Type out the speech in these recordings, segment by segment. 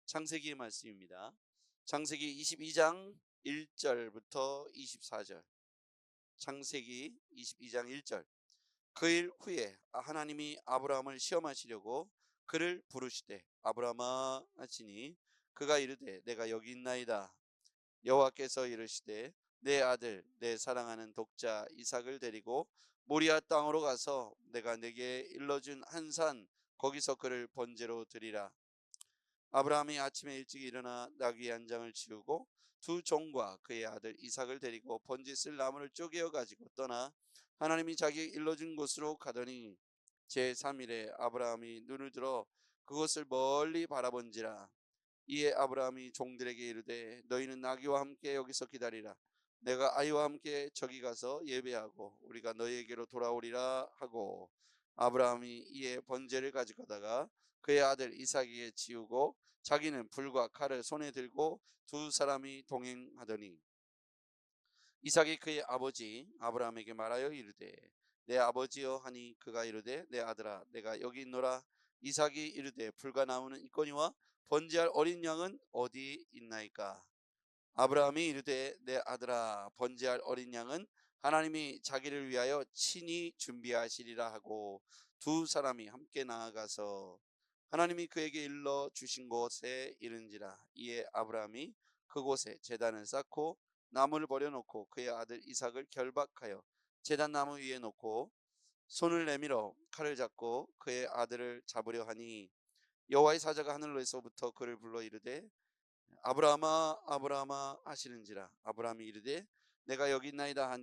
창세기의 말씀입니다. 창세기 22장 1절부터 24절. 창세기 22장 1절. 그 일 후에 하나님이 아브라함을 시험하시려고 그를 부르시되 아브라함아 하시니 그가 이르되 내가 여기 있나이다. 여호와께서 이르시되 내 아들 내 사랑하는 독자 이삭을 데리고 모리아 땅으로 가서 내가 내게 일러준 한 산 거기서 그를 번제로 드리라. 아브라함이 아침에 일찍 일어나 나귀 한 장을 치우고 두 종과 그의 아들 이삭을 데리고 번제 쓸 나무를 쪼개어 가지고 떠나 하나님이 자기에게 일러준 곳으로 가더니 제3일에 아브라함이 눈을 들어 그곳을 멀리 바라본지라. 이에 아브라함이 종들에게 이르되 너희는 나귀와 함께 여기서 기다리라. 내가 아이와 함께 저기 가서 예배하고 우리가 너희에게로 돌아오리라 하고, 아브라함이 이에 번제를 가져가다가 그의 아들 이삭에게 지우고 자기는 불과 칼을 손에 들고 두 사람이 동행하더니 이삭이 그의 아버지 아브라함에게 말하여 이르되 내 아버지여 하니 그가 이르되 내 아들아 내가 여기 있노라. 이삭이 이르되 불과 나무는 있거니와 번제할 어린 양은 어디 있나이까. 아브라함이 이르되 내 아들아 번제할 어린 양은 하나님이 자기를 위하여 친히 준비하시리라 하고 두 사람이 함께 나아가서 하나님이 그에게 일러 주신 곳에 이른지라. 이에 아브라함이 그곳에 제단을 쌓고 나무를 버려놓고 그의 아들 이삭을 결박하여 제단 나무 위에 놓고 손을 내밀어 칼을 잡고 그의 아들을 잡으려 하니 여호와의 사자가 하늘로에서부터 그를 불러 이르되 아브라함아 아브라함아 하시는지라. 아브라함이 이르되 내가 여기 있나이다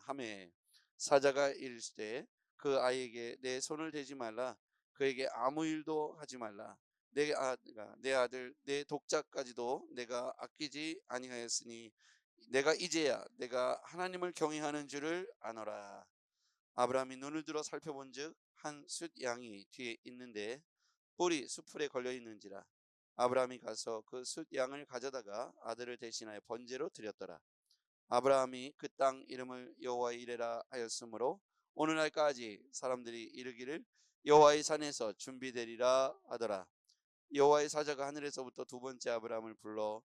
하매 사자가 이르시되 그 아이에게 내 손을 대지 말라. 그에게 아무 일도 하지 말라. 내 아들 내 독자까지도 내가 아끼지 아니하였으니 내가 이제야 내가 하나님을 경외하는 줄을 아노라. 아브라함이 눈을 들어 살펴본즉 한 숫 양이 뒤에 있는데 뿔이 수풀에 걸려 있는지라. 아브라함이 가서 그 숫 양을 가져다가 아들을 대신하여 번제로 드렸더라. 아브라함이 그 땅 이름을 여호와의 이레라 하였으므로 오늘날까지 사람들이 이르기를 여호와의 산에서 준비되리라 하더라. 여호와의 사자가 하늘에서부터 두 번째 아브라함을 불러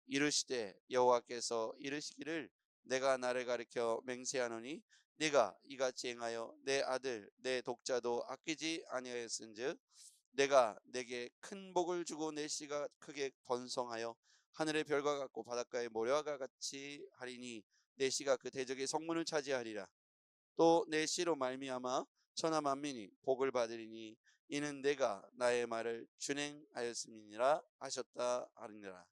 이르시되 여호와께서 이르시기를 내가 나를 가리켜 맹세하노니 네가 이같이 행하여 내 아들 내 독자도 아끼지 아니하였은즉 내가 내게 큰 복을 주고 내 씨가 크게 번성하여 하늘의 별과 같고 바닷가의 모래와 같이 하리니 내 씨가 그 대적의 성문을 차지하리라. 또 내 씨로 말미암아 천하 만민이 복을 받으리니 이는 내가 나의 말을 준행하였음이니라 하셨다 하니라.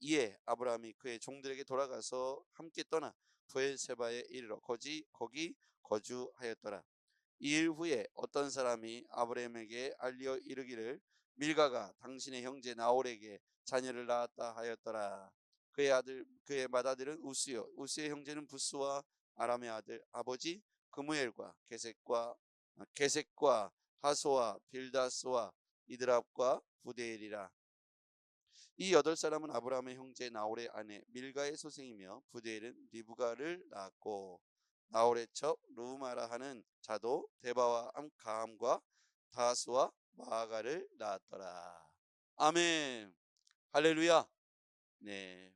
이에 아브라함이 그의 종들에게 돌아가서 함께 떠나 브엘세바에 이르러 거기 거주하였더라. 이 일 후에 어떤 사람이 아브라함에게 알려 이르기를 밀가가 당신의 형제 나홀에게 자녀를 낳았다 하였더라. 그의 맏아들은 우스요 우스의 형제는 부스와 아람의 아들 아버지 그무엘과 게셋과 하소와 빌다스와 이드랍과 부데엘이라. 이 여덟 사람은 아브라함의 형제 나홀의 아내 밀가의 소생이며 부데엘은 리브가를 낳았고 나홀의 첩 루마라 하는 자도 데바와 가함과 다스와 마아가를 낳았더라. 아멘. 할렐루야. 네,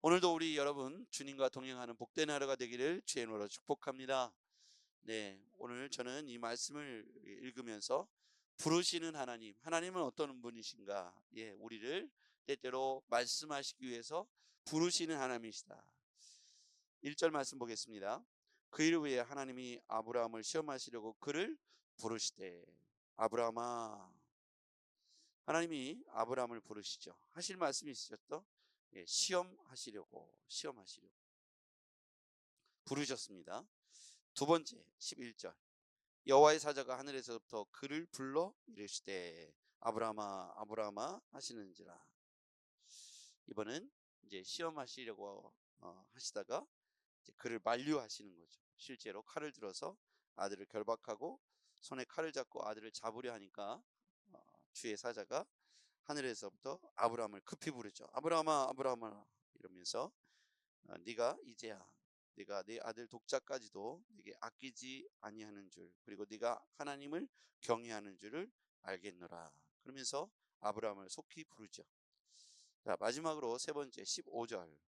오늘도 우리 여러분 주님과 동행하는 복된 하루가 되기를 주의 이름으로 축복합니다. 네, 오늘 저는 이 말씀을 읽으면서 부르시는 하나님은 어떤 분이신가? 예, 우리를 때때로 말씀하시기 위해서 부르시는 하나님이시다. 1절 말씀 보겠습니다. 그 일 후에 하나님이 아브라함을 시험하시려고 그를 부르시되. 아브라함아. 하나님이 아브라함을 부르시죠. 하실 말씀이 있으셨죠? 예, 시험하시려고 부르셨습니다. 두 번째 11절. 여호와의 사자가 하늘에서부터 그를 불러 이르시되 아브라함아 아브라함아 하시는지라. 이번은 이제 시험하시려고 하시다가 이제 그를 만류하시는 거죠. 실제로 칼을 들어서 아들을 결박하고 손에 칼을 잡고 아들을 잡으려 하니까 주의 사자가 하늘에서부터 아브라함을 급히 부르죠. 아브라함아 아브라함아 이러면서 네가 이제야 네가 네 아들 독자까지도 네게 아끼지 아니하는 줄, 그리고 네가 하나님을 경외하는 줄을 알겠노라. 그러면서 아브라함을 속히 부르죠. 자, 마지막으로 세 번째 15절.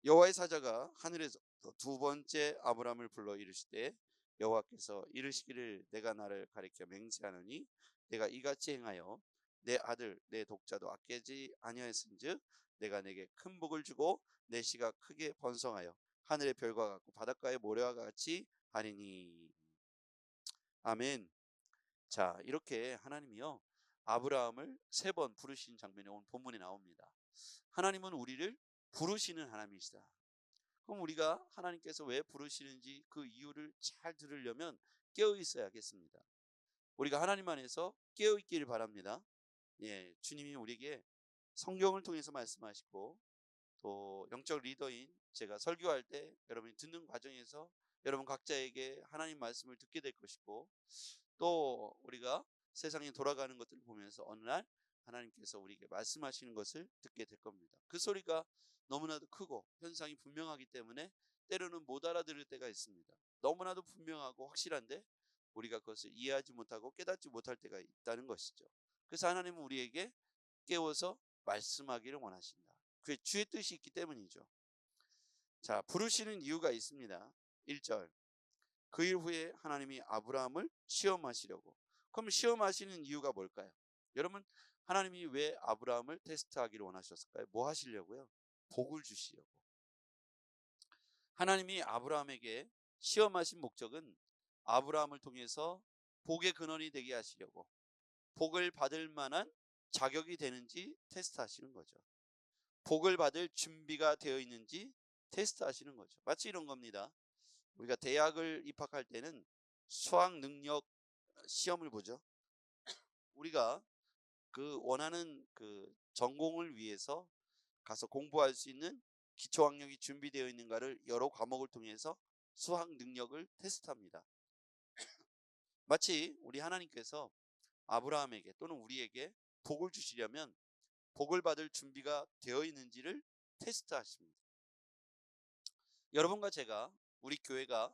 여호와의 사자가 하늘에서 두 번째 아브라함을 불러 이르시되 여호와께서 이르시기를 내가 나를 가리켜 맹세하노니 내가 이같이 행하여 내 아들 내 독자도 아끼지 아니하였은즉 내가 내게 큰 복을 주고 내 씨가 크게 번성하여 하늘의 별과 같고 바닷가의 모래와 같이 하리니. 아멘. 자, 이렇게 하나님이요 아브라함을 세 번 부르신 장면이 오늘 본문에 나옵니다. 하나님은 우리를 부르시는 하나님이시다. 그럼 우리가 하나님께서 왜 부르시는지 그 이유를 잘 들으려면 깨어 있어야겠습니다. 우리가 하나님 안에서 깨어 있기를 바랍니다. 예, 주님이 우리에게 성경을 통해서 말씀하시고 또 영적 리더인 제가 설교할 때 여러분이 듣는 과정에서 여러분 각자에게 하나님 말씀을 듣게 될 것이고 또 우리가 세상에 돌아가는 것들을 보면서 어느 날 하나님께서 우리에게 말씀하시는 것을 듣게 될 겁니다. 그 소리가 너무나도 크고 현상이 분명하기 때문에 때로는 못 알아들을 때가 있습니다. 너무나도 분명하고 확실한데 우리가 그것을 이해하지 못하고 깨닫지 못할 때가 있다는 것이죠. 그래서 하나님은 우리에게 깨워서 말씀하기를 원하신다. 그게 주의 뜻이 있기 때문이죠. 자, 부르시는 이유가 있습니다. 1절. 그 일 후에 하나님이 아브라함을 시험하시려고. 그럼 시험하시는 이유가 뭘까요? 여러분, 하나님이 왜 아브라함을 테스트하기를 원하셨을까요? 뭐 하시려고요? 복을 주시려고. 하나님이 아브라함에게 시험하신 목적은 아브라함을 통해서 복의 근원이 되게 하시려고, 복을 받을 만한 자격이 되는지 테스트하시는 거죠. 복을 받을 준비가 되어 있는지 테스트하시는 거죠. 마치 이런 겁니다. 우리가 대학을 입학할 때는 수학 능력 시험을 보죠. 우리가 그 원하는 그 전공을 위해서 가서 공부할 수 있는 기초학력이 준비되어 있는가를 여러 과목을 통해서 수학 능력을 테스트합니다. 마치 우리 하나님께서 아브라함에게 또는 우리에게 복을 주시려면 복을 받을 준비가 되어 있는지를 테스트하십니다. 여러분과 제가 우리 교회가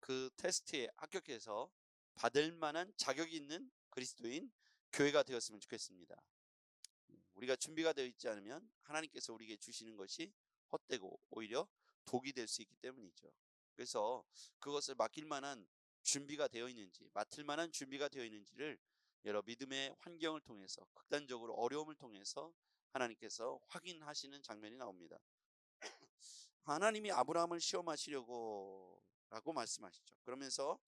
그 테스트에 합격해서 받을 만한 자격이 있는 그리스도인 교회가 되었으면 좋겠습니다. 우리가 준비가 되어 있지 않으면 하나님께서 우리에게 주시는 것이 헛되고 오히려 독이 될 수 있기 때문이죠. 그래서 그것을 맡길 만한 준비가 되어 있는지, 맡을 만한 준비가 되어 있는지를 여러 믿음의 환경을 통해서, 극단적으로 어려움을 통해서 하나님께서 확인하시는 장면이 나옵니다. 하나님이 아브라함을 시험하시려고 라고 말씀하시죠. 그러면서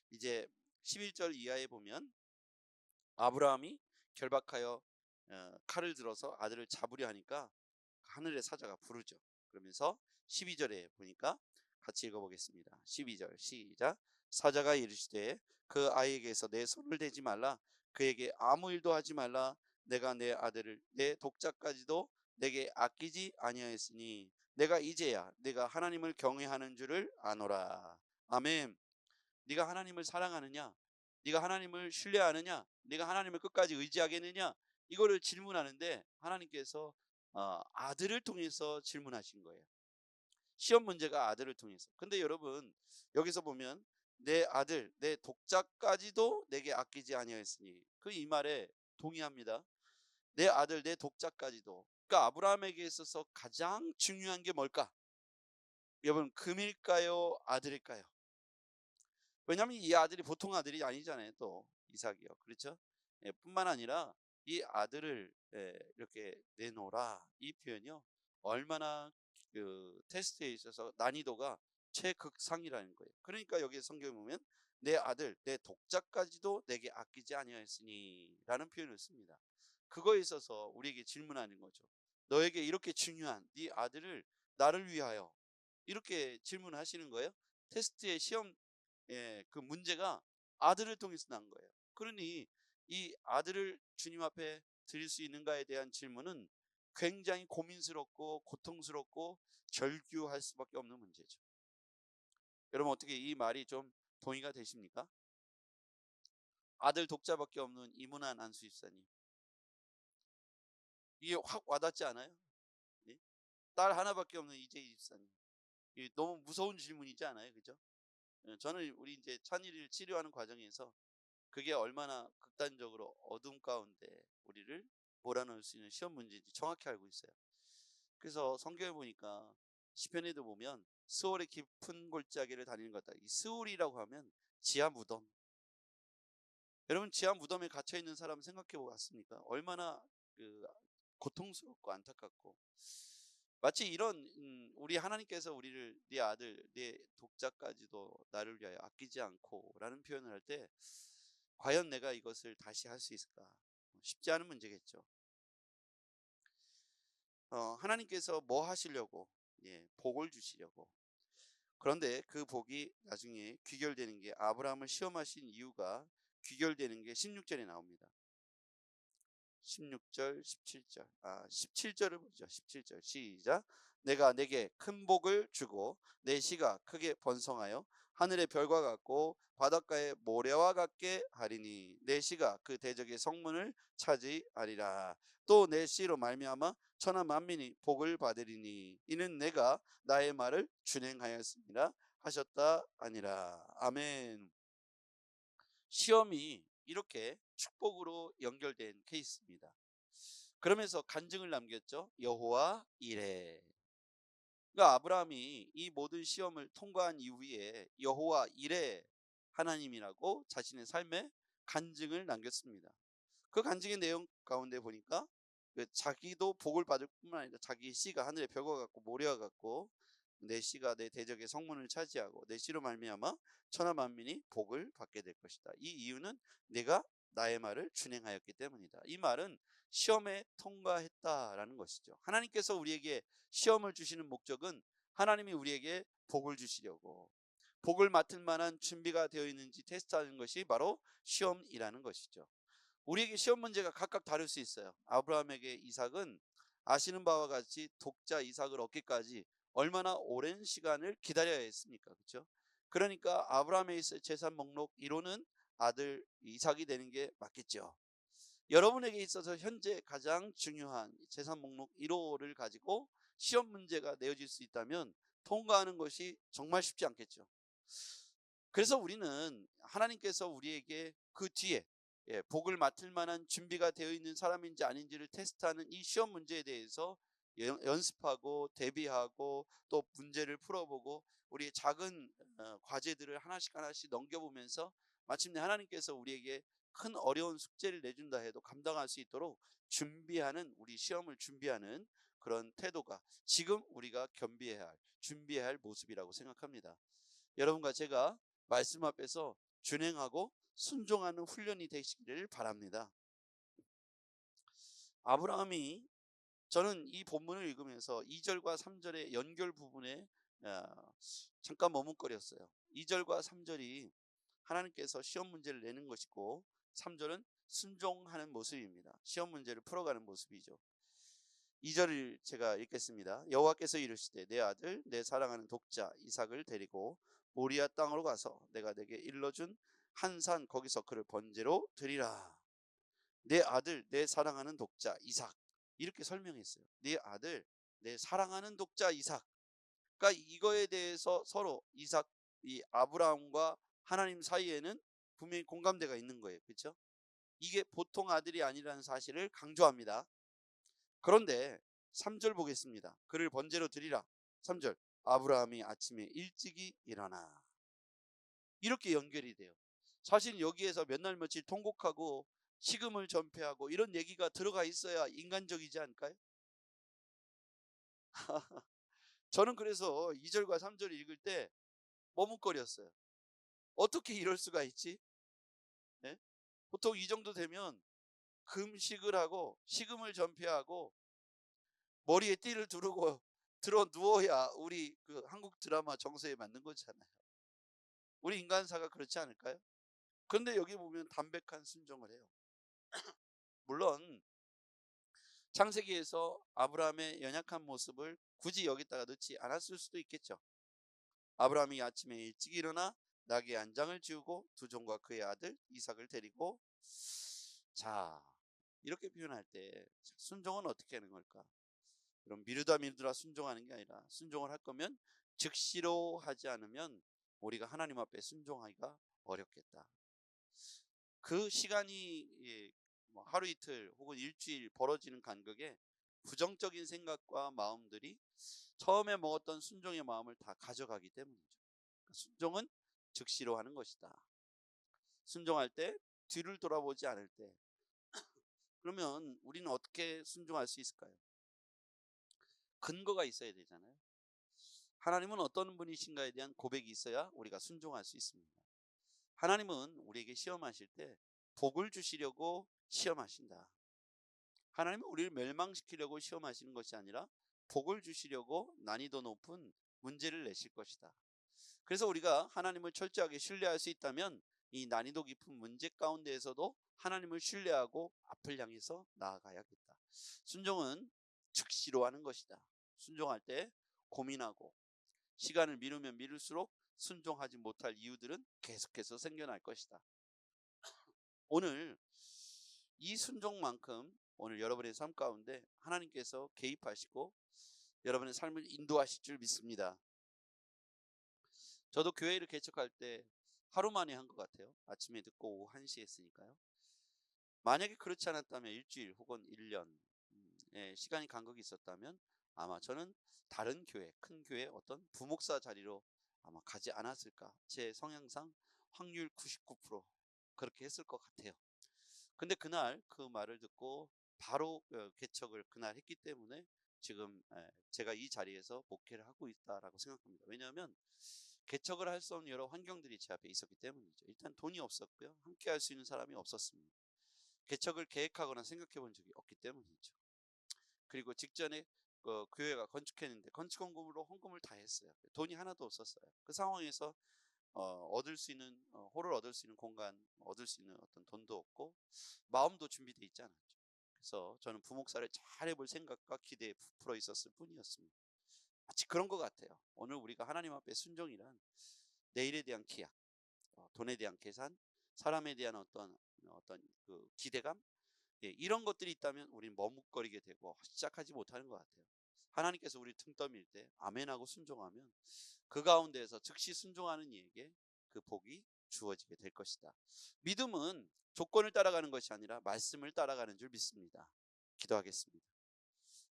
이제 11절 이하에 보면 아브라함이 결박하여 칼을 들어서 아들을 잡으려 하니까 하늘의 사자가 부르죠. 그러면서 12절에 보니까 같이 읽어보겠습니다. 12절 시작. 사자가 이르시되 그 아이에게서 내 손을 대지 말라. 그에게 아무 일도 하지 말라. 내가 내 아들을 내 독자까지도 내게 아끼지 아니하였으니 내가 이제야 내가 하나님을 경외하는 줄을 아노라. 아멘. 네가 하나님을 사랑하느냐? 네가 하나님을 신뢰하느냐? 네가 하나님을 끝까지 의지하겠느냐? 이거를 질문하는데 하나님께서 아들을 통해서 질문하신 거예요. 시험 문제가 아들을 통해서. 근데 여러분 여기서 보면 내 아들 내 독자까지도 내게 아끼지 아니하였으니 그 이 말에 동의합니다. 내 아들 내 독자까지도. 그러니까 아브라함에게 있어서 가장 중요한 게 뭘까? 여러분 금일까요? 아들일까요? 왜냐하면 이 아들이 보통 아들이 아니잖아요. 또 이삭이요. 그렇죠? 예, 뿐만 아니라 이 아들을 이렇게 내놓으라. 이 표현이요. 얼마나 그 테스트에 있어서 난이도가 최극상이라는 거예요. 그러니까 여기 성경에 보면 내 아들 내 독자까지도 내게 아끼지 아니하였으니 라는 표현을 씁니다. 그거에 있어서 우리에게 질문하는 거죠. 너에게 이렇게 중요한 네 아들을 나를 위하여 이렇게 질문하시는 거예요. 테스트의 시험 그 문제가 아들을 통해서 난 거예요. 그러니 이 아들을 주님 앞에 드릴 수 있는가에 대한 질문은 굉장히 고민스럽고 고통스럽고 절규할 수밖에 없는 문제죠. 여러분 어떻게 이 말이 좀 동의가 되십니까? 아들 독자밖에 없는 이문한 안수집사님, 이게 확 와닿지 않아요? 예? 딸 하나밖에 없는 이재희 집사님, 이게 너무 무서운 질문이지 않아요? 그죠? 저는 우리 이제 찬이를 치료하는 과정에서 그게 얼마나 극단적으로 어둠 가운데 우리를 몰아넣을 수 있는 시험 문제인지 정확히 알고 있어요. 그래서 성경에 보니까 시편에도 보면 스올의 깊은 골짜기를 다니는 것다. 이 스올이라고 하면 지하 무덤. 여러분 지하 무덤에 갇혀 있는 사람 생각해 보았습니까? 얼마나 그 고통스럽고 안타깝고, 마치 이런 우리 하나님께서 우리를 네 아들 네 독자까지도 나를 위하여 아끼지 않고라는 표현을 할 때 과연 내가 이것을 다시 할 수 있을까? 쉽지 않은 문제겠죠. 하나님께서 뭐 하시려고? 예, 복을 주시려고. 그런데 그 복이 나중에 귀결되는 게, 아브라함을 시험하신 이유가 귀결되는 게 16절에 나옵니다. 16절, 17절. 17절을 보죠. 17절. 시작. 내가 내게 큰 복을 주고 내 씨가 크게 번성하여 하늘의 별과 같고 바닷가의 모래와 같게 하리니 내 씨가 그 대적의 성문을 차지하리라. 또 내 씨로 말미암아 천하 만민이 복을 받으리니 이는 내가 나의 말을 준행하였습니다 하셨다 아니라. 아멘. 시험이 이렇게 축복으로 연결된 케이스입니다. 그러면서 간증을 남겼죠. 여호와 이레. 그러니까 아브라함이 이 모든 시험을 통과한 이후에 여호와 이레 하나님이라고 자신의 삶에 간증을 남겼습니다. 그 간증의 내용 가운데 보니까 자기도 복을 받을 뿐만 아니라 자기 씨가 하늘의 벽과 같고 모래와 같고 내 씨가 내 대적의 성문을 차지하고 내 씨로 말미암아 천하 만민이 복을 받게 될 것이다. 이 이유는 내가 나의 말을 준행하였기 때문이다. 이 말은 시험에 통과했다라는 것이죠. 하나님께서 우리에게 시험을 주시는 목적은 하나님이 우리에게 복을 주시려고, 복을 맡을 만한 준비가 되어 있는지 테스트하는 것이 바로 시험이라는 것이죠. 우리에게 시험 문제가 각각 다를 수 있어요. 아브라함에게 이삭은 아시는 바와 같이 독자 이삭을 얻기까지 얼마나 오랜 시간을 기다려야 했습니까? 그렇죠? 그러니까 아브라함에 있을 재산 목록 1호는 아들 이삭이 되는 게 맞겠죠. 여러분에게 있어서 현재 가장 중요한 재산 목록 1호를 가지고 시험 문제가 내어질 수 있다면 통과하는 것이 정말 쉽지 않겠죠. 그래서 우리는 하나님께서 우리에게 그 뒤에 복을 맡을 만한 준비가 되어 있는 사람인지 아닌지를 테스트하는 이 시험 문제에 대해서 연습하고 대비하고 또 문제를 풀어보고 우리의 작은 과제들을 하나씩 하나씩 넘겨보면서 마침내 하나님께서 우리에게 큰 어려운 숙제를 내준다 해도 감당할 수 있도록 준비하는, 우리 시험을 준비하는 그런 태도가 지금 우리가 겸비해야 할, 준비해야 할 모습이라고 생각합니다. 여러분과 제가 말씀 앞에서 준행하고 순종하는 훈련이 되시기를 바랍니다. 아브라함이, 저는 이 본문을 읽으면서 2절과 3절의 연결 부분에 잠깐 머뭇거렸어요. 2절과 3절이 하나님께서 시험 문제를 내는 것이고 3절은 순종하는 모습입니다. 시험 문제를 풀어가는 모습이죠. 2절을 제가 읽겠습니다. 여호와께서 이르시되 내 아들 내 사랑하는 독자 이삭을 데리고 모리아 땅으로 가서 내가 내게 일러준 한 산 거기서 그를 번제로 드리라. 내 아들 내 사랑하는 독자 이삭, 이렇게 설명했어요. 내 아들 내 사랑하는 독자 이삭. 그러니까 이거에 대해서 서로 이삭, 이 아브라함과 하나님 사이에는 분명히 공감대가 있는 거예요. 그렇죠? 이게 보통 아들이 아니라는 사실을 강조합니다. 그런데 3절 보겠습니다. 그를 번제로 드리라. 3절 아브라함이 아침에 일찍이 일어나. 이렇게 연결이 돼요. 사실 여기에서 몇 날 며칠 통곡하고 식음을 전폐하고 이런 얘기가 들어가 있어야 인간적이지 않을까요? 저는 그래서 2절과 3절을 읽을 때 머뭇거렸어요. 어떻게 이럴 수가 있지? 네? 보통 이 정도 되면 금식을 하고 식음을 전폐하고 머리에 띠를 두르고 들어 누워야 우리 그 한국 드라마 정서에 맞는 거잖아요. 우리 인간사가 그렇지 않을까요? 그런데 여기 보면 담백한 순종을 해요. 물론 창세기에서 아브라함의 연약한 모습을 굳이 여기다가 넣지 않았을 수도 있겠죠. 아브라함이 아침에 일찍 일어나 나귀의 안장을 지우고 두 종과 그의 아들 이삭을 데리고, 자, 이렇게 표현할 때 순종은 어떻게 하는 걸까? 그럼 미루다 미루다 순종하는 게 아니라 순종을 할 거면 즉시로 하지 않으면 우리가 하나님 앞에 순종하기가 어렵겠다. 그 시간이 뭐 하루 이틀 혹은 일주일 벌어지는 간격에 부정적인 생각과 마음들이 처음에 먹었던 순종의 마음을 다 가져가기 때문이죠. 순종은 즉시로 하는 것이다. 순종할 때 뒤를 돌아보지 않을 때. 그러면 우리는 어떻게 순종할 수 있을까요? 근거가 있어야 되잖아요. 하나님은 어떤 분이신가에 대한 고백이 있어야 우리가 순종할 수 있습니다. 하나님은 우리에게 시험하실 때 복을 주시려고 시험하신다. 하나님은 우리를 멸망시키려고 시험하시는 것이 아니라 복을 주시려고 난이도 높은 문제를 내실 것이다. 그래서 우리가 하나님을 철저하게 신뢰할 수 있다면 이 난이도 깊은 문제 가운데에서도 하나님을 신뢰하고 앞을 향해서 나아가야겠다. 순종은 즉시로 하는 것이다. 순종할 때 고민하고 시간을 미루면 미룰수록 순종하지 못할 이유들은 계속해서 생겨날 것이다. 오늘 이 순종만큼 오늘 여러분의 삶 가운데 하나님께서 개입하시고 여러분의 삶을 인도하실 줄 믿습니다. 저도 교회를 개척할 때 하루 만에 한 것 같아요. 아침에 듣고 오후 1시에 했으니까요. 만약에 그렇지 않았다면 일주일 혹은 1년 시간이 간격이 있었다면 아마 저는 다른 교회, 큰 교회 어떤 부목사 자리로 아마 가지 않았을까. 제 성향상 확률 99% 그렇게 했을 것 같아요. 근데 그날 그 말을 듣고 바로 개척을 그날 했기 때문에 지금 제가 이 자리에서 목회를 하고 있다라고 생각합니다. 왜냐하면 개척을 할 수 없는 여러 환경들이 제 앞에 있었기 때문이죠. 일단 돈이 없었고요. 함께 할 수 있는 사람이 없었습니다. 개척을 계획하거나 생각해 본 적이 없기 때문이죠. 그리고 직전에 교회가 건축했는데 건축헌금으로 헌금을 다 했어요. 돈이 하나도 없었어요. 그 상황에서 얻을 수 있는 홀을 얻을 수 있는 공간, 얻을 수 있는 어떤 돈도 없고 마음도 준비되어 있지 않았죠. 그래서 저는 부목사를 잘 해볼 생각과 기대에 부풀어 있었을 뿐이었습니다. 마치 그런 것 같아요. 오늘 우리가 하나님 앞에 순종이란 내일에 대한 기약, 돈에 대한 계산, 사람에 대한 어떤 그 기대감, 이런 것들이 있다면 우리는 머뭇거리게 되고 시작하지 못하는 것 같아요. 하나님께서 우리 등 떠밀 때 아멘하고 순종하면 그 가운데에서 즉시 순종하는 이에게 그 복이 주어지게 될 것이다. 믿음은 조건을 따라가는 것이 아니라 말씀을 따라가는 줄 믿습니다. 기도하겠습니다.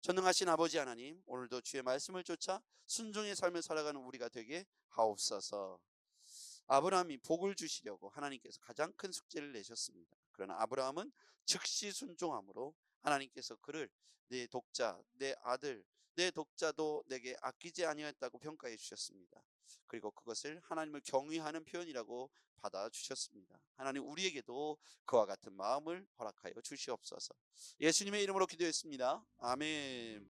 전능하신 아버지 하나님, 오늘도 주의 말씀을 쫓아 순종의 삶을 살아가는 우리가 되게 하옵소서. 아브라함이 복을 주시려고 하나님께서 가장 큰 숙제를 내셨습니다. 그러나 아브라함은 즉시 순종함으로 하나님께서 그를 내 독자, 내 아들, 내 독자도 내게 아끼지 아니하였다고 평가해 주셨습니다. 그리고 그것을 하나님을 경외하는 표현이라고 받아주셨습니다. 하나님, 우리에게도 그와 같은 마음을 허락하여 주시옵소서. 예수님의 이름으로 기도했습니다. 아멘.